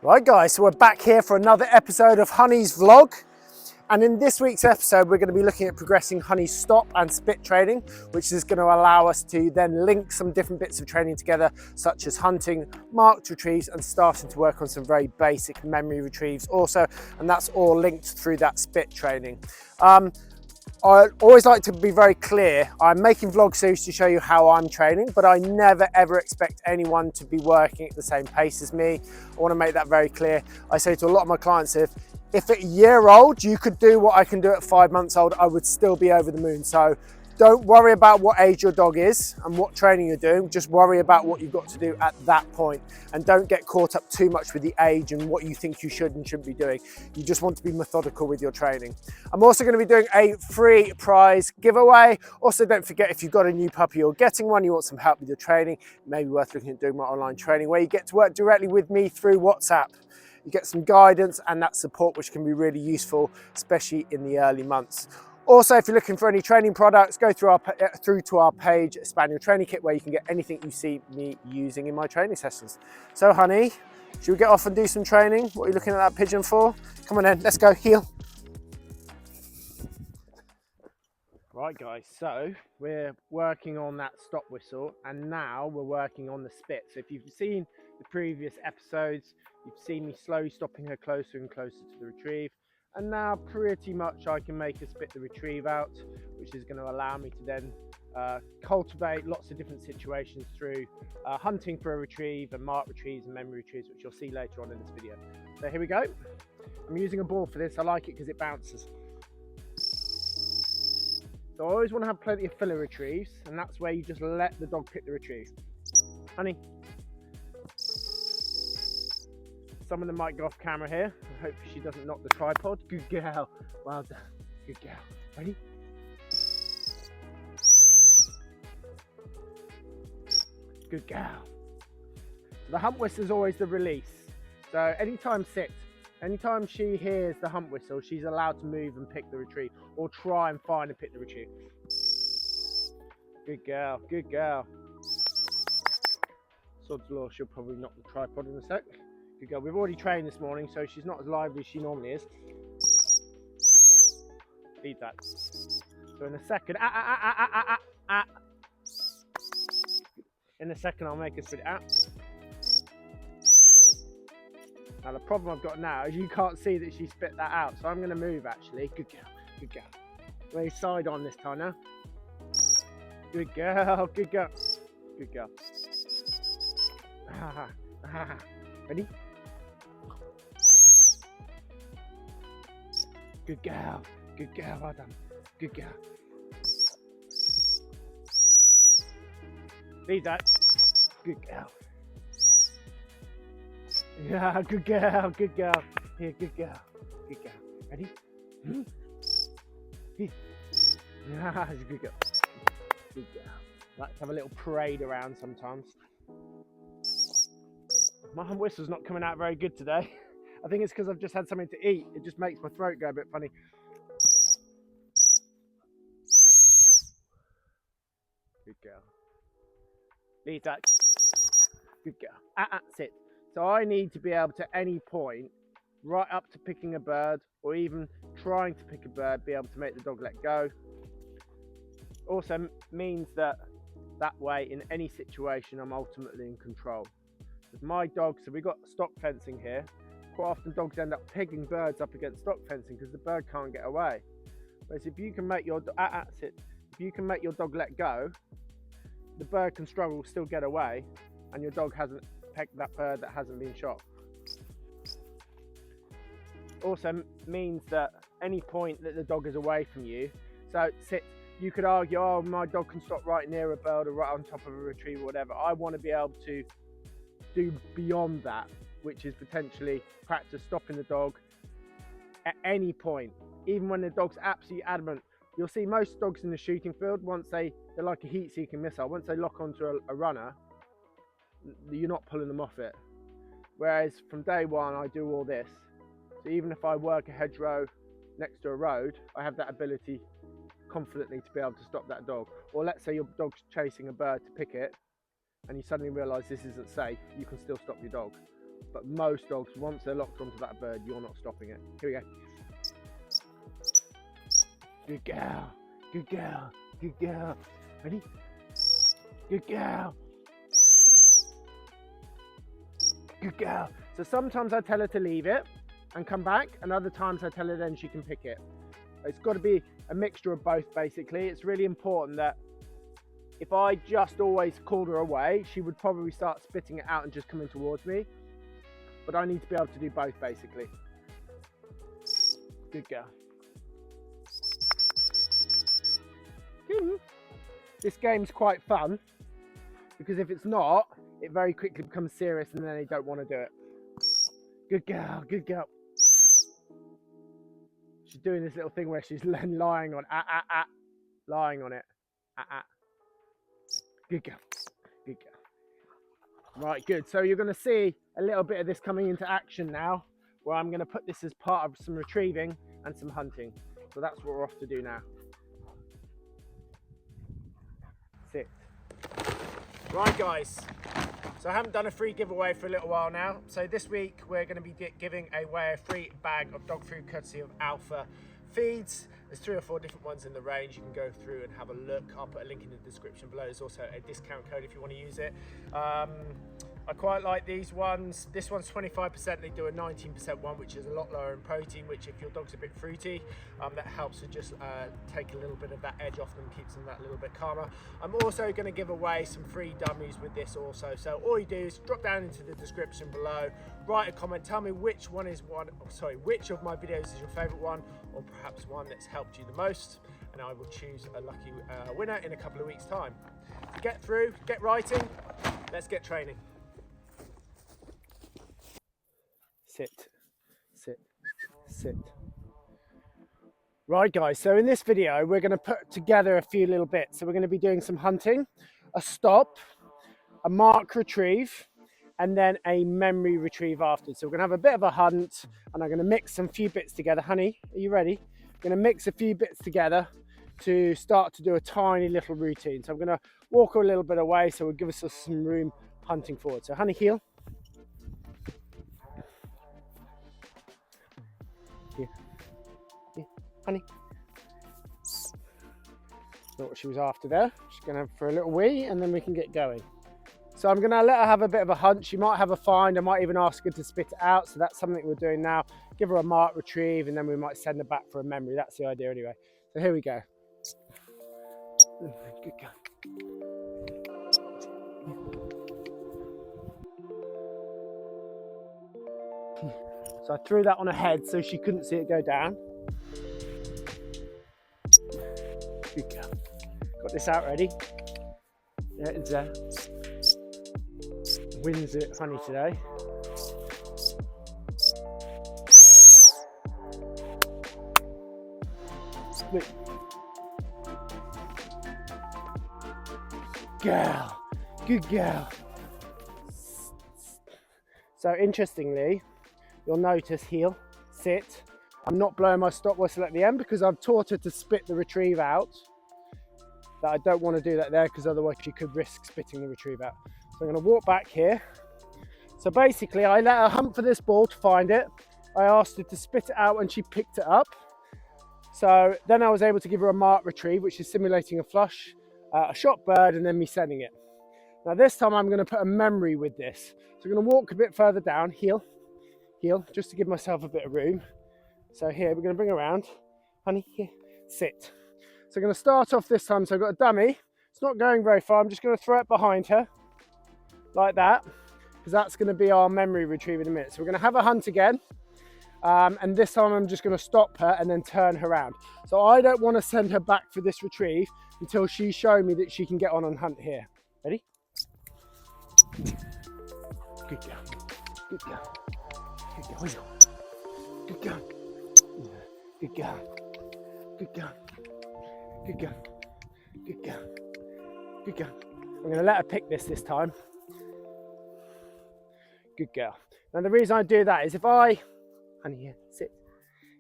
Right guys, so we're back here for another episode of Honey's vlog. And in this week's episode, we're going to be looking at progressing Honey's stop and spit training, which is going to allow us to then link some different bits of training together, such as hunting, marked retrieves, and starting to work on some very basic memory retrieves also. And that's all linked through that spit training. I always like to be very clear. I'm making vlog series to show you how I'm training, but I never ever expect anyone to be working at the same pace as me. I want to make that very clear. I say to a lot of my clients, if at a year old you could do what I can do at 5 months old, I would still be over the moon. So don't worry about what age your dog is and what training you're doing. Just worry about what you've got to do at that point, and don't get caught up too much with the age and what you think you should and shouldn't be doing. You just want to be methodical with your training. I'm also going to be doing a free prize giveaway. Also, don't forget, if you've got a new puppy or getting one, you want some help with your training, it may be worth looking at doing my online training where you get to work directly with me through WhatsApp. You get some guidance and that support, which can be really useful, especially in the early months. Also, if you're looking for any training products, go through to our page, Spaniel Training Kit, where you can get anything you see me using in my training sessions. So, honey, should we get off and do some training? What are you looking at that pigeon for? Come on then, let's go, heel. Right guys, so we're working on that stop whistle, and now we're working on the spit. So if you've seen the previous episodes, you've seen me slowly stopping her closer and closer to the retrieve. And now pretty much I can make her spit the retrieve out, which is going to allow me to then cultivate lots of different situations through hunting for a retrieve and mark retrieves and memory retrieves, which you'll see later on in this video. So here we go. I'm using a ball for this. I like it because it bounces. So I always want to have plenty of filler retrieves, and that's where you just let the dog pick the retrieve. Honey. Some of them might go off camera here. I hope she doesn't knock the tripod. Good girl. Well done. Good girl. Ready? Good girl. The hump whistle is always the release. So anytime she hears the hump whistle, she's allowed to move and pick the retrieve, or try and find and pick the retrieve. Good girl. Good girl. Sod's law, she'll probably knock the tripod in a sec. Good girl. We've already trained this morning, so she's not as lively as she normally is. Feed that. So in a second, in a second I'll make her spit it out. Now the problem I've got now is you can't see that she spit that out, so I'm going to move actually. Good girl. Good girl. Lay side on this time now. Good girl. Good girl. Good girl. Ready? Good girl. Good girl. Well done. Good girl. Leave that. Good girl. Yeah, good girl. Good girl. Here, good girl. Good girl. Ready? Yeah, good girl. Good girl. Like to have a little parade around sometimes. My whistle's not coming out very good today. I think it's because I've just had something to eat. It just makes my throat go a bit funny. Good girl. Leave that. Good girl. Sit. So I need to be able to, at any point, right up to picking a bird, or even trying to pick a bird, be able to make the dog let go. Also means that way, in any situation, I'm ultimately in control. With my dogs, so we've got stock fencing here. Quite often dogs end up pegging birds up against stock fencing because the bird can't get away. Whereas if you can make your dog let go, the bird can struggle, still get away, and your dog hasn't pegged that bird that hasn't been shot. Also means that any point that the dog is away from you, so sit, you could argue, oh, my dog can stop right near a bird or right on top of a retriever or whatever. I want to be able to do beyond that, which is potentially practice stopping the dog at any point, even when the dog's absolutely adamant. You'll see most dogs in the shooting field, once they're like a heat-seeking missile, once they lock onto a runner, you're not pulling them off it. Whereas from day one, I do all this. So even if I work a hedgerow next to a road, I have that ability confidently to be able to stop that dog. Or let's say your dog's chasing a bird to pick it, and you suddenly realise this isn't safe, you can still stop your dog. but most dogs, once they're locked onto that bird, you're not stopping it. Here we go. Good girl, good girl, good girl. Ready? Good girl. Good girl. So sometimes I tell her to leave it and come back, and other times I tell her then she can pick it. It's got to be a mixture of both, basically. It's really important that if I just always called her away, she would probably start spitting it out and just coming towards me. But I need to be able to do both, basically. Good girl. This game's quite fun, because if it's not, it very quickly becomes serious and then they don't want to do it. Good girl, good girl. She's doing this little thing where she's lying on lying on it. Good girl, good girl. Right, good. So you're going to see a little bit of this coming into action now, where I'm going to put this as part of some retrieving and some hunting. So that's what we're off to do now. Sit. Right, guys. So I haven't done a free giveaway for a little while now. So this week we're going to be giving away a free bag of dog food courtesy of Alpha Feeds. There's 3 or 4 different ones in the range. You can go through and have a look. I'll put a link in the description below. There's also a discount code if you want to use it. I quite like these ones. This one's 25%. They do a 19% one, which is a lot lower in protein, which if your dog's a bit fruity, that helps to just take a little bit of that edge off them, keeps them that little bit calmer. I'm also going to give away some free dummies with this also. So all you do is drop down into the description below, write a comment, tell me which of my videos is your favorite one, or perhaps one that's helped you the most, and I will choose a lucky winner in a couple of weeks' time. So get through, get writing, let's get training. Sit, sit, sit. Right, guys, so in this video we're going to put together a few little bits. So we're going to be doing some hunting, a stop, a mark retrieve, and then a memory retrieve after. So we're going to have a bit of a hunt, and I'm going to mix some few bits together. Honey, are you ready? I'm going to mix a few bits together to start to do a tiny little routine. So I'm going to walk a little bit away, so it'll give us some room hunting forward. So honey, heel. Here, honey. Not what she was after there. She's going to for a little wee, and then we can get going. So I'm going to let her have a bit of a hunt. She might have a find. I might even ask her to spit it out. So that's something we're doing now. Give her a mark retrieve, and then we might send her back for a memory. That's the idea anyway. So here we go. Good girl. So I threw that on her head so she couldn't see it go down. Good girl. Got this out ready. Yeah, it's wins it honey today. Wait. Girl, good girl. So interestingly, you'll notice heel, sit. I'm not blowing my stop whistle at the end because I've taught her to spit the retrieve out. But I don't want to do that there because otherwise she could risk spitting the retrieve out. So I'm going to walk back here. So basically I let her hunt for this ball to find it. I asked her to spit it out when she picked it up. So then I was able to give her a mark retrieve, which is simulating a flush, a shot bird, and then me sending it. Now this time I'm going to put a memory with this. So I'm going to walk a bit further down, heel, just to give myself a bit of room. So here we're going to bring her around. Honey, here, sit. So I'm going to start off this time. So I've got a dummy. It's not going very far. I'm just going to throw it behind her like that, because that's going to be our memory retrieve in a minute. So we're going to have a hunt again. And this time I'm just going to stop her and then turn her around. So I don't want to send her back for this retrieve until she's shown me that she can get on and hunt here. Ready? Good girl. Good girl. Good girl. Good girl. Good girl. Good girl. Good girl. Good girl. Good girl. I'm going to let her pick this time. Good girl. Now the reason I do that is honey, here, sit.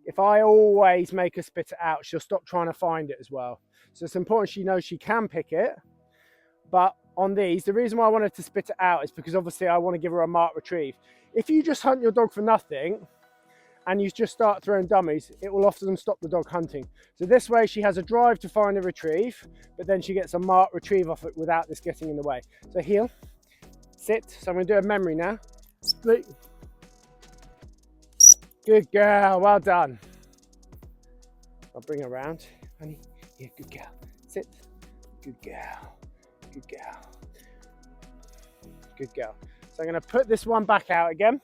If I always make her spit it out, she'll stop trying to find it as well. So it's important she knows she can pick it, but on these, the reason why I wanted to spit it out is because obviously I want to give her a mark retrieve. If you just hunt your dog for nothing and you just start throwing dummies, it will often stop the dog hunting. So this way she has a drive to find a retrieve, but then she gets a mark retrieve off it without this getting in the way. So heel, sit. So I'm going to do a memory now. Split. Good girl, well done. I'll bring her around. Honey, yeah, good girl. Sit. Good girl. Good girl. Good girl. So I'm going to put this one back out again.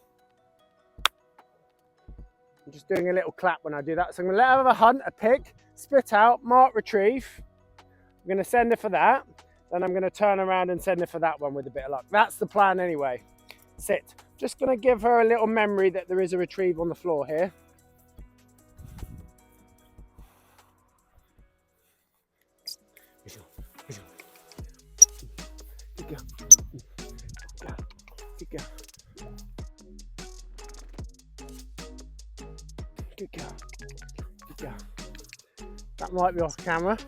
I'm just doing a little clap when I do that. So I'm going to let her have a hunt, a pick, spit out, mark retrieve. I'm going to send her for that. Then I'm going to turn around and send her for that one with a bit of luck. That's the plan anyway. Sit. Just going to give her a little memory that there is a retrieve on the floor here. Good girl. Good girl. Good girl. Good girl. That might be off camera.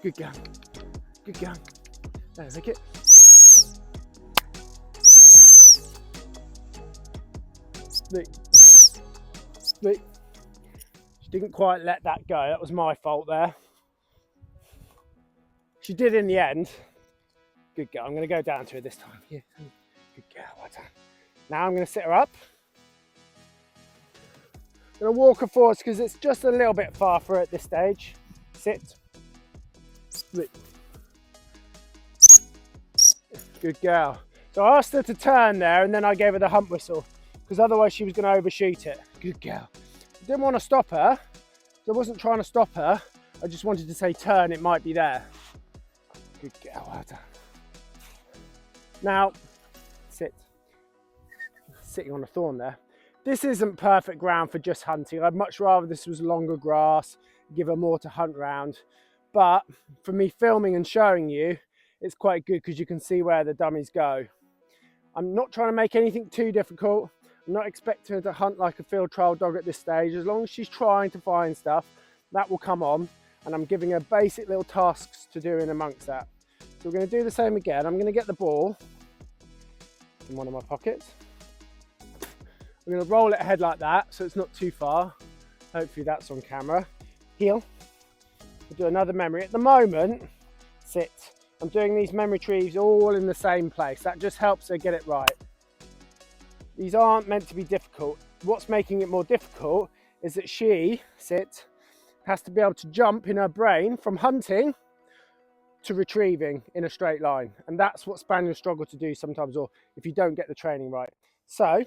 Good girl. Good girl. There, take it. Split. Split. She didn't quite let that go. That was my fault there. She did in the end. Good girl. I'm going to go down to her this time. Yeah. Good girl. Well done. Now I'm going to sit her up. I'm going to walk her forwards because it's just a little bit far for her at this stage. Sit. Split. Good girl. So I asked her to turn there and then I gave her the hump whistle because otherwise she was going to overshoot it. Good girl. I didn't want to stop her. So I wasn't trying to stop her. I just wanted to say turn, it might be there. Good girl, well done. Now, sit. Sitting on a thorn there. This isn't perfect ground for just hunting. I'd much rather this was longer grass, give her more to hunt around. But for me filming and showing you, it's quite good because you can see where the dummies go. I'm not trying to make anything too difficult. I'm not expecting her to hunt like a field trial dog at this stage. As long as she's trying to find stuff, that will come on. And I'm giving her basic little tasks to do in amongst that. So we're going to do the same again. I'm going to get the ball in one of my pockets. I'm going to roll it ahead like that so it's not too far. Hopefully that's on camera. Heel. We'll do another memory. At the moment, sit. I'm doing these memory retrieves all in the same place. That just helps her get it right. These aren't meant to be difficult. What's making it more difficult is that she, sit, has to be able to jump in her brain from hunting to retrieving in a straight line. And that's what Spaniels struggle to do sometimes, or if you don't get the training right. So,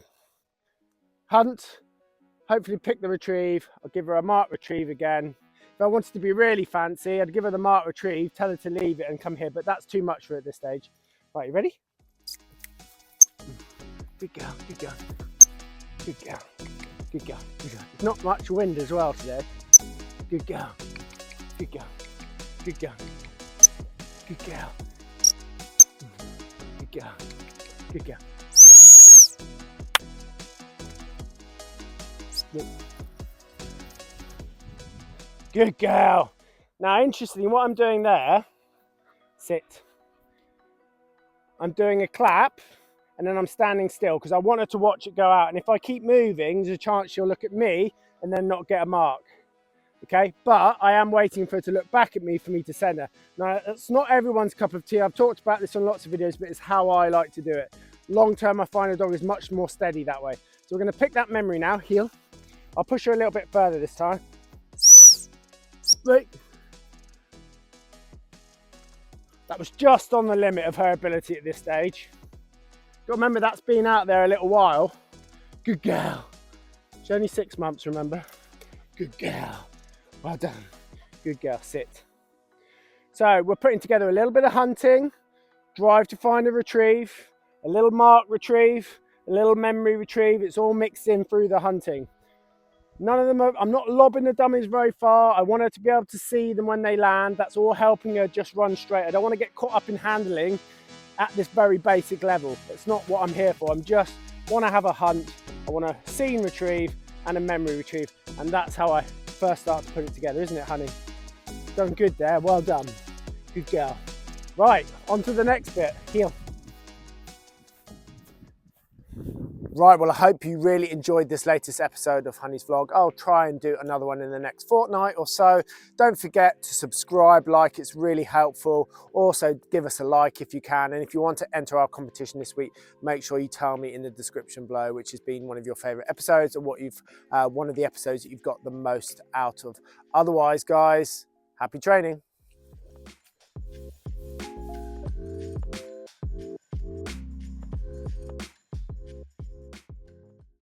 hunt, hopefully pick the retrieve. I'll give her a mark retrieve again. If I wanted to be really fancy, I'd give her the mark retrieve, tell her to leave it and come here, but that's too much for her at this stage. Right, you ready? Good girl, good girl, good girl, good girl, good girl. There's not much wind as well today. Good girl, good girl, good girl, good girl, good girl, good girl. Good girl. Now, interestingly, what I'm doing there, sit. I'm doing a clap and then I'm standing still because I want her to watch it go out. And if I keep moving, there's a chance she'll look at me and then not get a mark. Okay, but I am waiting for her to look back at me for me to send her. Now, it's not everyone's cup of tea. I've talked about this on lots of videos, but it's how I like to do it. Long term, I find a dog is much more steady that way. So we're going to pick that memory now, heel. I'll push her a little bit further this time. Split. That was just on the limit of her ability at this stage. Got to remember that's been out there a little while. Good girl. She's only 6 months, remember? Good girl. Well done. Good girl, sit. So we're putting together a little bit of hunting, drive to find a retrieve, a little mark retrieve, a little memory retrieve. It's all mixed in through the hunting. None of them I'm not lobbing the dummies very far. I want her to be able to see them when they land. That's all helping her just run straight. I don't want to get caught up in handling at this very basic level. That's not what I'm here for. I'm just want to have a hunt. I want a scene retrieve and a memory retrieve. And that's how I first start to put it together, isn't it, honey? Done good there, well done. Good girl. Right, on to the next bit, heel. Right, well, I hope you really enjoyed this latest episode of Honey's Vlog. I'll try and do another one in the next fortnight or so. Don't forget to subscribe, like, it's really helpful. Also, give us a like if you can. And if you want to enter our competition this week, make sure you tell me in the description below which has been one of your favorite episodes and what you've one of the episodes that you've got the most out of. Otherwise, guys, happy training.